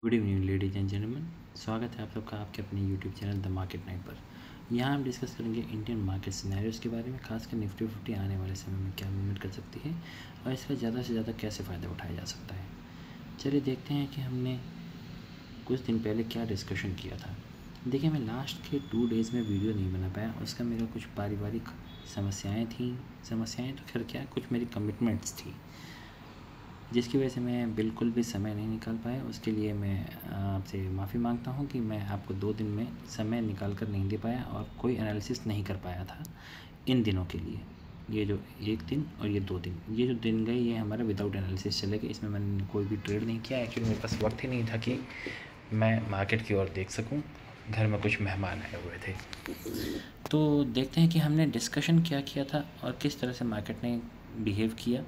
Good evening ladies and gentleman. स्वागत है आप सबका आपके अपने YouTube channel the market night पर। यहाँ हम डिस्कस करेंगे इंडियन मार्केट सिनेरियोज़ के बारे में, खासकर निफ्टी फिफ्टी आने वाले समय में क्या मूवमेंट कर सकती है और इसका ज़्यादा से ज़्यादा कैसे फ़ायदा उठाया जा सकता है। चलिए देखते हैं कि हमने कुछ दिन पहले क्या डिस्कशन किया था। देखिए, मैं लास्ट के 2 डेज़ में वीडियो नहीं बना पाया, उसका मेरा कुछ पारिवारिक समस्याएँ थी। समस्याएँ तो खैर क्या, कुछ मेरी कमिटमेंट्स थी जिसकी वजह से मैं बिल्कुल भी समय नहीं निकाल पाया। उसके लिए मैं आपसे माफ़ी मांगता हूँ कि मैं आपको 2 दिन में समय निकाल कर नहीं दे पाया और कोई एनालिसिस नहीं कर पाया था इन दिनों के लिए। ये जो 1 दिन और ये 2 दिन, ये जो दिन गए ये हमारा विदाउट एनालिसिस चले गए। इसमें मैंने कोई भी ट्रेड नहीं किया। एक्चुअली मेरे पास वक्त ही नहीं था कि मैं मार्केट की ओर देख सकूँ। घर में कुछ मेहमान आए हुए थे। तो देखते हैं कि हमने डिस्कशन क्या किया था और किस तरह से मार्केट ने बिहेव किया।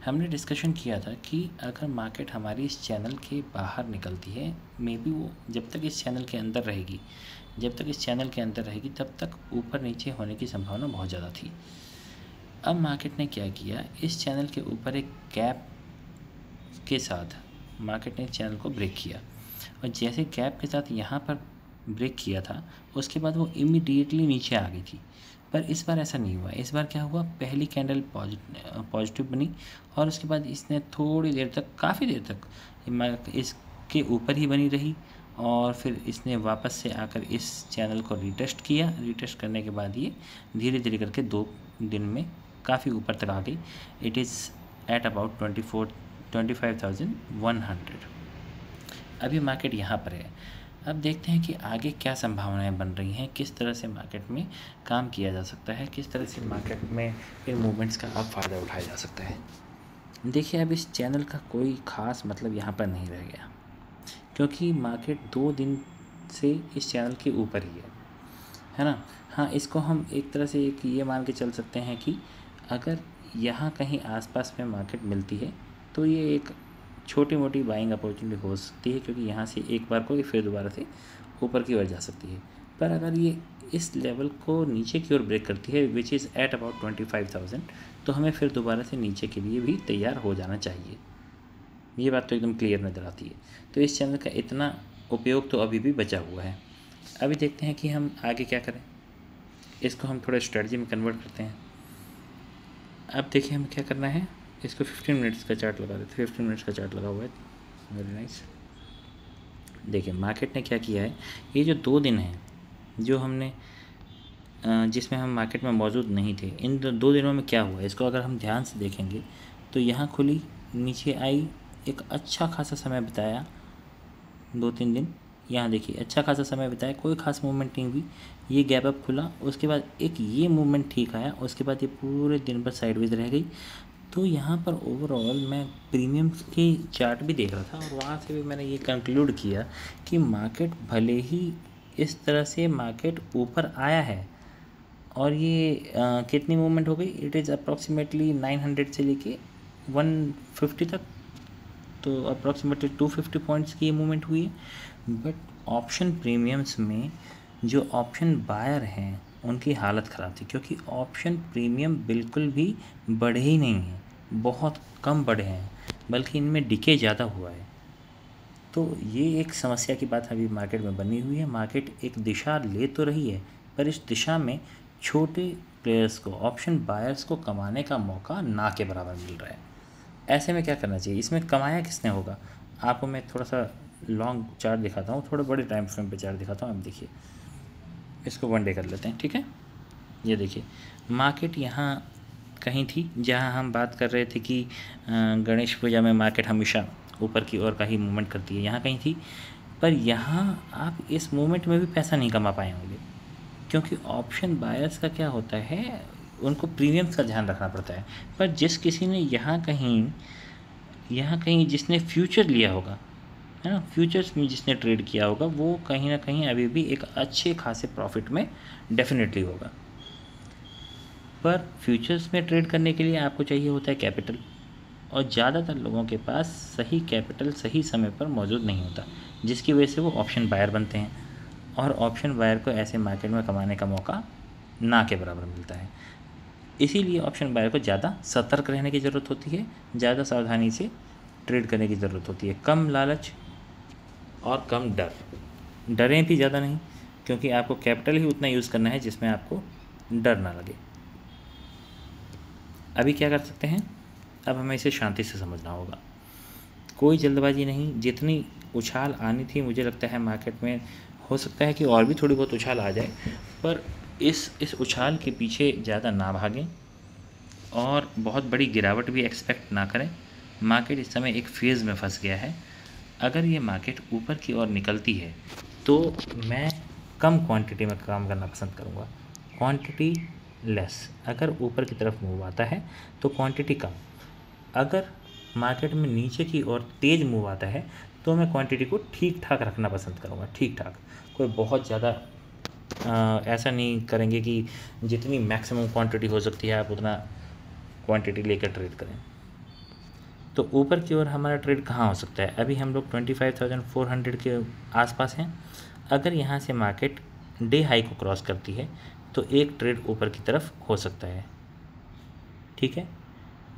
हमने डिस्कशन किया था कि अगर मार्केट हमारी इस चैनल के बाहर निकलती है, मे बी वो जब तक इस चैनल के अंदर रहेगी तब तक ऊपर नीचे होने की संभावना बहुत ज़्यादा थी। अब मार्केट ने क्या किया, इस चैनल के ऊपर एक गैप के साथ मार्केट ने चैनल को ब्रेक किया और जैसे गैप के साथ यहाँ पर ब्रेक किया था उसके बाद वो इमीडिएटली नीचे आ गई थी। पर इस बार ऐसा नहीं हुआ। इस बार क्या हुआ, पहली कैंडल पॉजिटिव बनी और उसके बाद इसने थोड़ी देर तक, काफ़ी देर तक इसके ऊपर ही बनी रही और फिर इसने वापस से आकर इस चैनल को रीटेस्ट किया। रीटेस्ट करने के बाद ये धीरे धीरे करके 2 दिन में काफ़ी ऊपर तक आ गई। It is at about 25,100। अभी मार्केट यहाँ पर है। अब देखते हैं कि आगे क्या संभावनाएं बन रही हैं, किस तरह से मार्केट में काम किया जा सकता है, किस तरह से मार्केट में इन मूवमेंट्स का अब फ़ायदा उठाया जा सकता है। देखिए, अब इस चैनल का कोई ख़ास मतलब यहाँ पर नहीं रह गया क्योंकि मार्केट 2 दिन से इस चैनल के ऊपर ही है ना। हाँ, इसको हम एक तरह से एक ये मान के चल सकते हैं कि अगर यहाँ कहीं आसपास में मार्केट मिलती है तो ये एक छोटी मोटी बाइंग अपॉर्चुनिटी हो सकती है, क्योंकि यहाँ से एक बार को फिर दोबारा से ऊपर की ओर जा सकती है। पर अगर ये इस लेवल को नीचे की ओर ब्रेक करती है विच इज़ एट अबाउट 25,000, तो हमें फिर दोबारा से नीचे के लिए भी तैयार हो जाना चाहिए। ये बात तो एकदम क्लियर नज़र आती है। तो इस चैनल का इतना उपयोग तो अभी भी बचा हुआ है। अभी देखते हैं कि हम आगे क्या करें। इसको हम थोड़ा स्ट्रेटजी में कन्वर्ट करते हैं। अब देखिए हमें क्या करना है, इसको 15 मिनट्स का चार्ट लगा देते हैं। 15 मिनट्स का चार्ट लगा हुआ है, वेरी नाइस। देखिए मार्केट ने क्या किया है, ये जो 2 दिन हैं जो हमने जिसमें हम मार्केट में मौजूद नहीं थे, इन 2 दिनों में क्या हुआ, इसको अगर हम ध्यान से देखेंगे तो यहाँ खुली, नीचे आई, एक अच्छा खासा समय बिताया 2-3 दिन। यहाँ देखिए अच्छा खासा समय बिताया, कोई खास मूवमेंट नहीं हुई। ये गैप अप खुला, उसके बाद एक ये मूवमेंट ठीक आया, उसके बाद ये पूरे दिन पर साइडवेज रह गई। तो यहाँ पर ओवरऑल मैं प्रीमियम्स की चार्ट भी देख रहा था और वहाँ से भी मैंने ये कंक्लूड किया कि मार्केट भले ही इस तरह से मार्केट ऊपर आया है और ये कितनी मूवमेंट हो गई, इट इज़ अप्रॉक्सीमेटली 900 से लेके 150 तक, तो अप्रॉक्सीमेटली 250 पॉइंट्स की ये मूवमेंट हुई है। बट ऑप्शन प्रीमियम्स में जो ऑप्शन बायर हैं उनकी हालत ख़राब थी, क्योंकि ऑप्शन प्रीमियम बिल्कुल भी बढ़े ही नहीं हैं, बहुत कम बढ़े हैं, बल्कि इनमें डिके ज़्यादा हुआ है। तो ये एक समस्या की बात अभी मार्केट में बनी हुई है। मार्केट एक दिशा ले तो रही है, पर इस दिशा में छोटे प्लेयर्स को, ऑप्शन बायर्स को कमाने का मौका ना के बराबर मिल रहा है। ऐसे में क्या करना चाहिए, इसमें कमाया किसने होगा। आपको मैं थोड़ा सा लॉन्ग चार्ट दिखाता हूँ, थोड़े बड़े टाइम फ्रेम पे चार्ट दिखाता हूँ। आप देखिए, इसको 1 डे कर लेते हैं, ठीक है। ये देखिए मार्केट यहाँ कहीं थी जहाँ हम बात कर रहे थे कि गणेश पूजा में मार्केट हमेशा ऊपर की ओर का ही मूवमेंट करती है, यहाँ कहीं थी। पर यहाँ आप इस मूवमेंट में भी पैसा नहीं कमा पाए होंगे, क्योंकि ऑप्शन बायर्स का क्या होता है, उनको प्रीमियम्स का ध्यान रखना पड़ता है। पर जिस किसी ने यहाँ कहीं जिसने फ्यूचर लिया होगा, है ना, फ्यूचर्स में जिसने ट्रेड किया होगा, वो कहीं ना कहीं अभी भी एक अच्छे खासे प्रॉफिट में डेफिनेटली होगा। पर फ्यूचर्स में ट्रेड करने के लिए आपको चाहिए होता है कैपिटल, और ज़्यादातर लोगों के पास सही कैपिटल सही समय पर मौजूद नहीं होता, जिसकी वजह से वो ऑप्शन बायर बनते हैं और ऑप्शन बायर को ऐसे मार्केट में कमाने का मौका ना के बराबर मिलता है। इसीलिए ऑप्शन बायर को ज़्यादा सतर्क रहने की ज़रूरत होती है, ज़्यादा सावधानी से ट्रेड करने की ज़रूरत होती है। कम लालच और कम डर। डरें भी ज़्यादा नहीं, क्योंकि आपको कैपिटल ही उतना यूज़ करना है जिसमें आपको डर ना लगे। अभी क्या कर सकते हैं, अब हमें इसे शांति से समझना होगा, कोई जल्दबाजी नहीं। जितनी उछाल आनी थी, मुझे लगता है मार्केट में हो सकता है कि और भी थोड़ी बहुत उछाल आ जाए, पर इस उछाल के पीछे ज़्यादा ना भागें और बहुत बड़ी गिरावट भी एक्सपेक्ट ना करें। मार्केट इस समय एक फेज़ में फंस गया है। अगर ये मार्केट ऊपर की ओर निकलती है तो मैं कम क्वांटिटी में काम करना पसंद करूँगा, क्वांटिटी लेस। अगर ऊपर की तरफ मूव आता है तो क्वांटिटी कम। अगर मार्केट में नीचे की ओर तेज़ मूव आता है तो मैं क्वांटिटी को ठीक ठाक रखना पसंद करूँगा, ठीक ठाक। कोई बहुत ज़्यादा ऐसा नहीं करेंगे कि जितनी मैक्सिमम क्वांटिटी हो सकती है आप उतना क्वांटिटी लेकर ट्रेड करें। तो ऊपर की ओर हमारा ट्रेड कहाँ हो सकता है, अभी हम लोग 25,400 के आसपास हैं। अगर यहाँ से मार्केट डे हाई को क्रॉस करती है तो एक ट्रेड ऊपर की तरफ हो सकता है, ठीक है।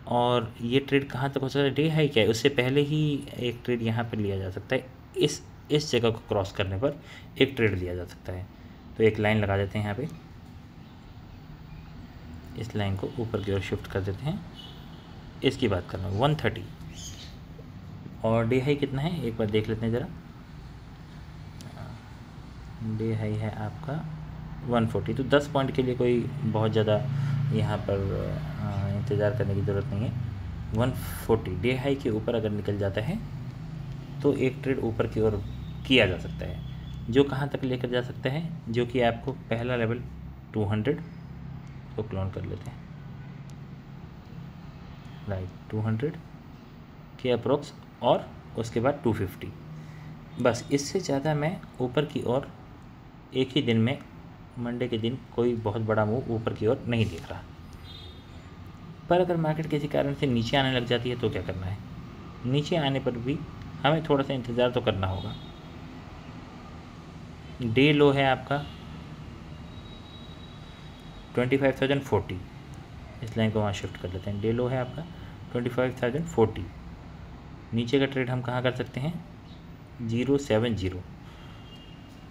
और ये ट्रेड कहाँ तक हो सकता है, डे हाई क्या है, उससे पहले ही एक ट्रेड यहाँ पर लिया जा सकता है। इस जगह को क्रॉस करने पर एक ट्रेड लिया जा सकता है। तो एक लाइन लगा देते हैं यहाँ पे, इस लाइन को ऊपर की ओर शिफ्ट कर देते हैं। इसकी बात कर रहा हूँ 130, और डे हाई कितना है एक बार देख लेते हैं ज़रा। डे हाई है आपका 140, तो 10 पॉइंट के लिए कोई बहुत ज़्यादा यहाँ पर इंतज़ार करने की ज़रूरत नहीं है। 140 डे हाई के ऊपर अगर निकल जाता है तो एक ट्रेड ऊपर की ओर किया जा सकता है, जो कहाँ तक लेकर जा सकता है, जो कि आपको पहला लेवल 200 को क्लोन कर लेते हैं, राइट 200 के अप्रोक्स, और उसके बाद 250। बस इससे ज़्यादा मैं ऊपर की ओर एक ही दिन में, मंडे के दिन, कोई बहुत बड़ा मूव ऊपर की ओर नहीं देख रहा। पर अगर मार्केट किसी कारण से नीचे आने लग जाती है तो क्या करना है, नीचे आने पर भी हमें थोड़ा सा इंतज़ार तो करना होगा। डे लो है आपका 25,040, इस लाइन को वहाँ शिफ्ट कर लेते हैं। डे लो है आपका 25,040, नीचे का ट्रेड हम कहाँ कर सकते हैं 070,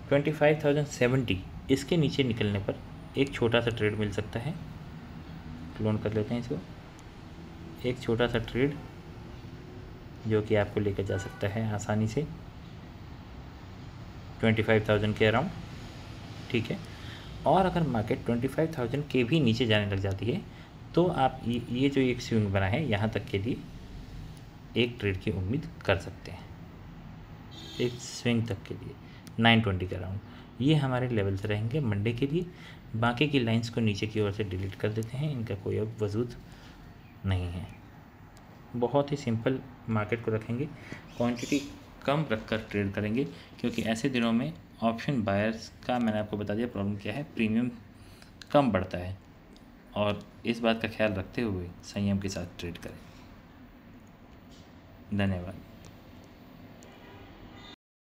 25,070, इसके नीचे निकलने पर एक छोटा सा ट्रेड मिल सकता है। क्लोन कर लेते हैं इसको, एक छोटा सा ट्रेड जो कि आपको लेकर जा सकता है आसानी से 25,000 के अराउंड, ठीक है। और अगर मार्केट 25,000 के भी नीचे जाने लग जाती है तो आप ये जो एक स्विंग बना है यहाँ तक के लिए एक ट्रेड की उम्मीद कर सकते हैं, एक स्विंग तक के लिए 920 के अराउंड। ये हमारे लेवल्स रहेंगे मंडे के लिए। बाकी की लाइंस को नीचे की ओर से डिलीट कर देते हैं, इनका कोई अब वजूद नहीं है। बहुत ही सिंपल मार्केट को रखेंगे, क्वांटिटी कम रखकर ट्रेड करेंगे, क्योंकि ऐसे दिनों में ऑप्शन बायर्स का मैंने आपको बता दिया प्रॉब्लम क्या है, प्रीमियम कम बढ़ता है, और इस बात का ख्याल रखते हुए संयम के साथ ट्रेड करें। धन्यवाद।